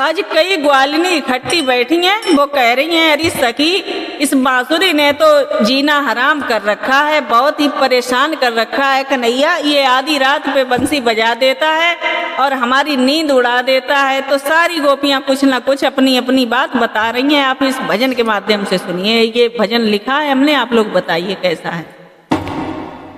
आज कई ग्वालिनी इकट्ठी बैठी हैं। वो कह रही हैं, अरे सखी, इस बांसुरी ने तो जीना हराम कर रखा है, बहुत ही परेशान कर रखा है कन्हैया। ये आधी रात पे बंसी बजा देता है और हमारी नींद उड़ा देता है। तो सारी गोपियां कुछ ना कुछ अपनी अपनी बात बता रही हैं। आप इस भजन के माध्यम से सुनिए। ये भजन लिखा है हमने, आप लोग बताइए कैसा है।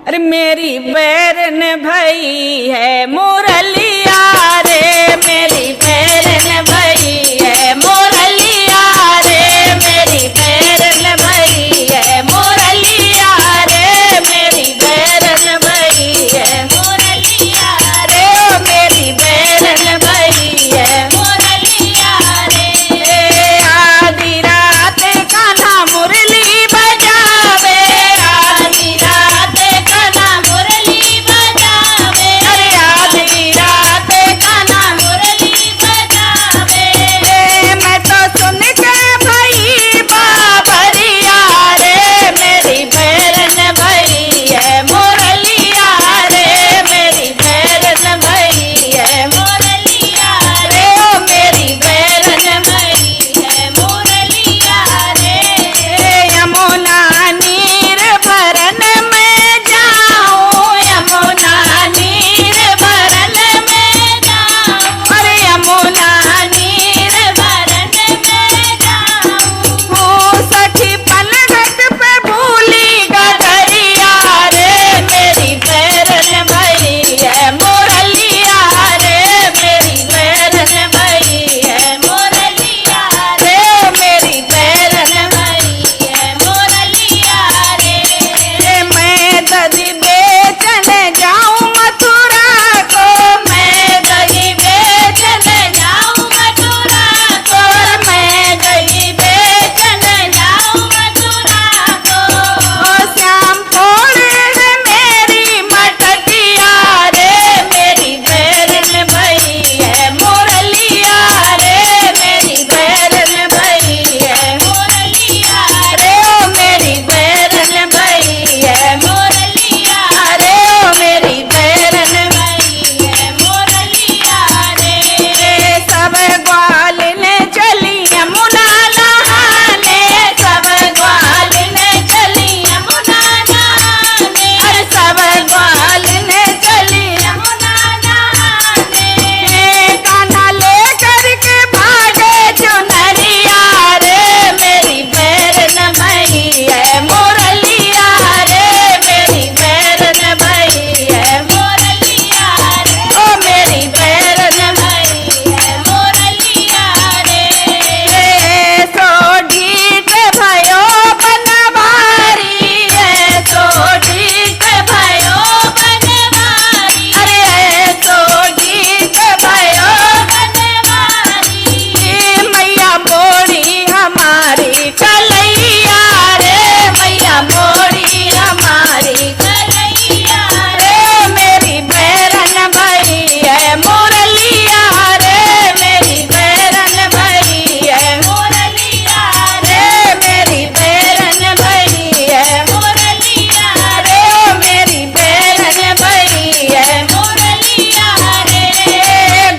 अरे मेरी बैरन भई है मुरलिया रे, मेरी बैरन भई है मुरलिया रे, मेरी बैरन भई है मुरलिया रे, मेरी बैरन भई है मुरलिया रे, मेरी बैरन भई है मुरलिया रे। आधी रात कान्हा मुरली बजावे, आधी रात कान्हा मुरली बजावे, अरे आधी रात कान्हा मुरली बजावे। मैं तो सुन के भई बाबरिया रे, मेरी बैरन भई है मुरलिया रे, मेरी बैरन भई है मुरलिया रे, ओ मेरी बैरन भई है मुरलिया रे। यमुना नीर भरन में जाऊं, यमुना नीर भरन में जाऊं, अरे यमुना नीर भरन में जाऊं। सखी पलघट पे भूली गगरिया रे, मेरी बैरन भई है मुरलिया रे, मेरी बैरन भई है मुरलिया रे, मेरी बैरन भई है मुरलिया रे। मैं दही बेचन जाऊं मथुरा को, मैं दही बेचन जाऊं मथुरा को, मैं दही बेचन जाऊं मथुरा को। श्याम फोड़े है मेरी मटकिया रे, मेरी बैरन भई है मुरलिया रे, मेरी बैरन भई है मुरलिया रे, ओ मेरी बैरन भई है मुरलिया रे, ओ मेरी बैरन भई है मुरलिया रे। सब ग्वालिन चली यमुना नहाने, सब ग्वालिन चली यमुना नहाने, अरे सब ग्वालिन चली यमुना नहाने। कान्हा लेकर के भागे चुनरिया रे, मेरी बैरन भई है मुरलिया रे, मेरी बैरन भई है मुरलिया रे, ओ मेरी बैरन भई है मुरलिया रे। सो ढीठ भयो बनवारी है, सो ढीठ भयो बनवारी, अरे सो ढीठ भयो बनवारी। मैया मोड़ी हमारी कलैया रे, मैया मोड़ी हमारी कलैया रे, मेरी बैरन भई है मुरलिया रे, मेरी बैरन भई है मुरलिया रे, मेरी बैरन भई है मुरलिया रे, ओ मेरी बैरन भई है मुरलिया रे।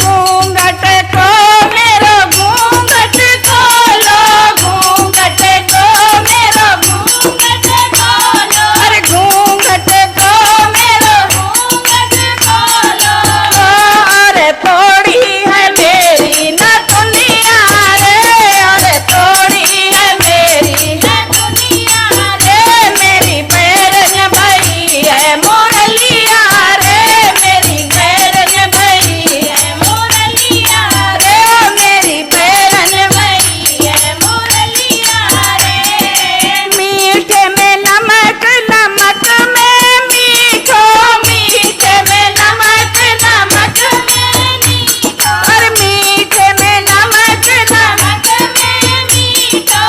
घूंघट को मेरो घूंघट खोलो, घूंघट को मेरो घूंघट खोलो, अरे घूंघट को मेरो घूंघट खोलो। अरे थोड़ी है मेरी नथुनिया रे, अरे थोड़ी है मेरी नथुनिया रे, मेरी बैरन भई है मुरलिया रे, मेरी बैरन भई है मुरलिया रे, ओ मेरी बैरन भई है मुरलिया रे। मीठे में नमक, नमक में मीठो, मीठे में नमक, नमक में मीठो, अरे मीठे में नमक, नमक में मीठो।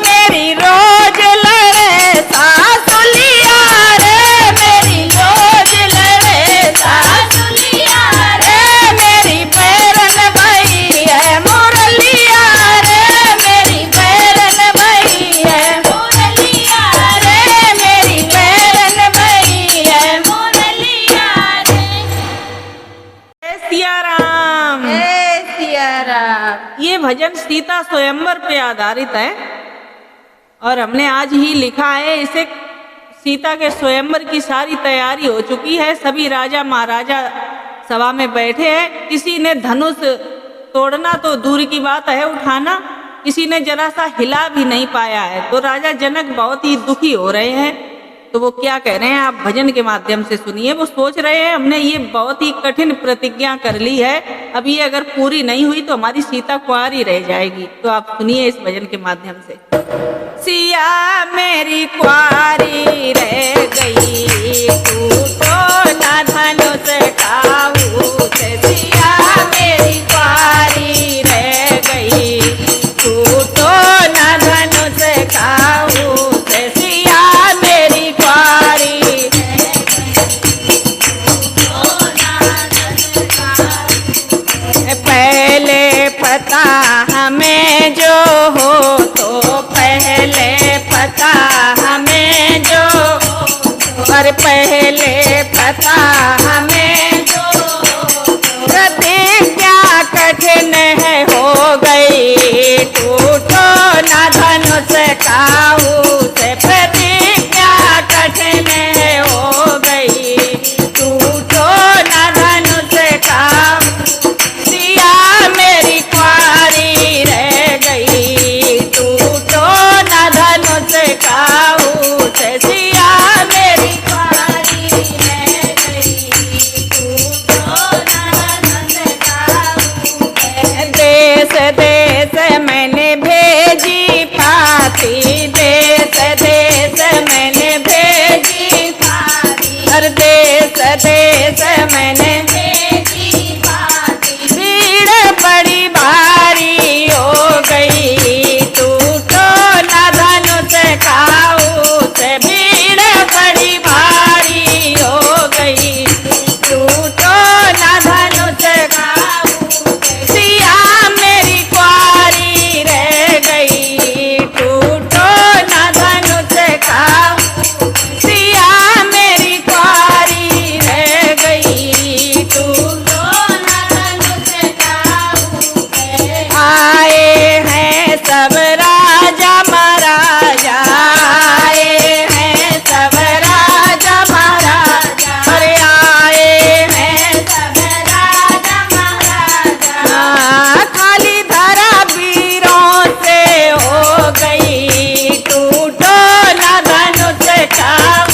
मेरी रोज लड़े सासुलिया रे, मेरी रोज लड़े सासुलिया रे, मेरी बैरन भई है मुरलिया रे, मेरी बैरन भई है मुरलिया रे, मेरी बैरन भई है मुरलिया रे। जय सिया राम, जय सिया राम। ये भजन सीता स्वयंवर पे आधारित है और हमने आज ही लिखा है इसे। सीता के स्वयंवर की सारी तैयारी हो चुकी है, सभी राजा महाराजा सभा में बैठे हैं। किसी ने धनुष तोड़ना तो दूर की बात है उठाना, किसी ने जरा सा हिला भी नहीं पाया है। तो राजा जनक बहुत ही दुखी हो रहे हैं। तो वो क्या कह रहे हैं आप भजन के माध्यम से सुनिए। वो सोच रहे हैं हमने ये बहुत ही कठिन प्रतिज्ञा कर ली है, अब ये अगर पूरी नहीं हुई तो हमारी सीता कुंवारी रह जाएगी। तो आप सुनिए इस भजन के माध्यम से। सिया मेरी कुंवारी रह गई, टूटो ना धनुष काऊ से। सिया मेरी कुंवारी रह गई, टूटो ना धनुष काऊ से। सिया मेरी कुंवारी पहले पता हमें जो हो, तो पहले पता हमें जो, और पहले पता हमें जो, प्रतिज्ञा कठिन है हो गई, टूटो ना धनुष काऊ से। प्रतिज्ञा कठिन है हो गई, टूटो ना धनुष काऊ। सिया मेरी कुंवारी रह गई, टूटो ना धनुष काऊ से। सिया मेरी कुंवारी रह गई, टूटो ना धनुष काऊ से। देश देश मैंने भेजी पाती, देश देश मैंने भेजी पाती, हर देश देश मैंने भेजी पाती। भीड़ बड़ी भारी हो गई, टूटो ना धनुष काऊ से। भीड़ बड़ी भारी हो गई, टूटो ना धनुष काऊ से। सिया मेरी कुंवारी रह गई, टूटो ना धनुष काऊ। सिया मेरी कुंवारी रह गई, टूटो ना धनुष काऊ से। आए हैं सब राजा महाराजा, आए हैं सब राजा महाराजा, अरे आए हैं सब राजा महाराजा। खाली धरा वीरों से हो गई, टूटो ना धनुष काऊ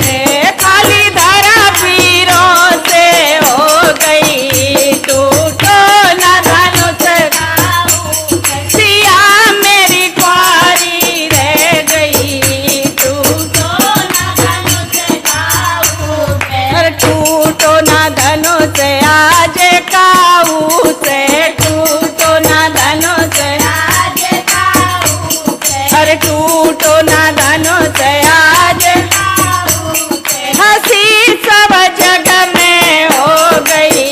से। खाली धरा वीरों से हो गई, टूटो ना धनुष काऊ से। सिया मेरी कुंवारी रह गई, टूटो ना धनुष काऊ से। टूटो ना धनुष आज काऊ से, टूटो ना धनुष आज काऊ से। अरे टूटो ना धनुष आज काऊ से। हंसी सब जग में हो गई,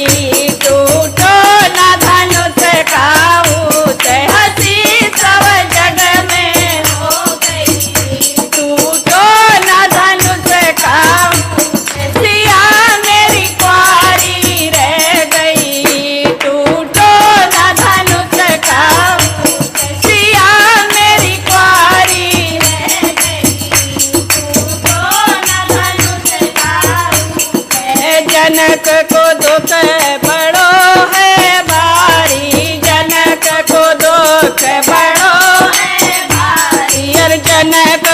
टूटो ना धनुष काऊ से। हंसी सब जग में हो गई, टूटो ना धनुष काऊ से। सिया मेरी कुंवारी रह गई, टूटो ना धनुष काऊ से। सिया मेरी कुंवारी रह गई, टूटो ना धनुष काऊ से। जनक को दुख बड़ो है भारी, जनक को दुख बड़ो है भारी, और जनक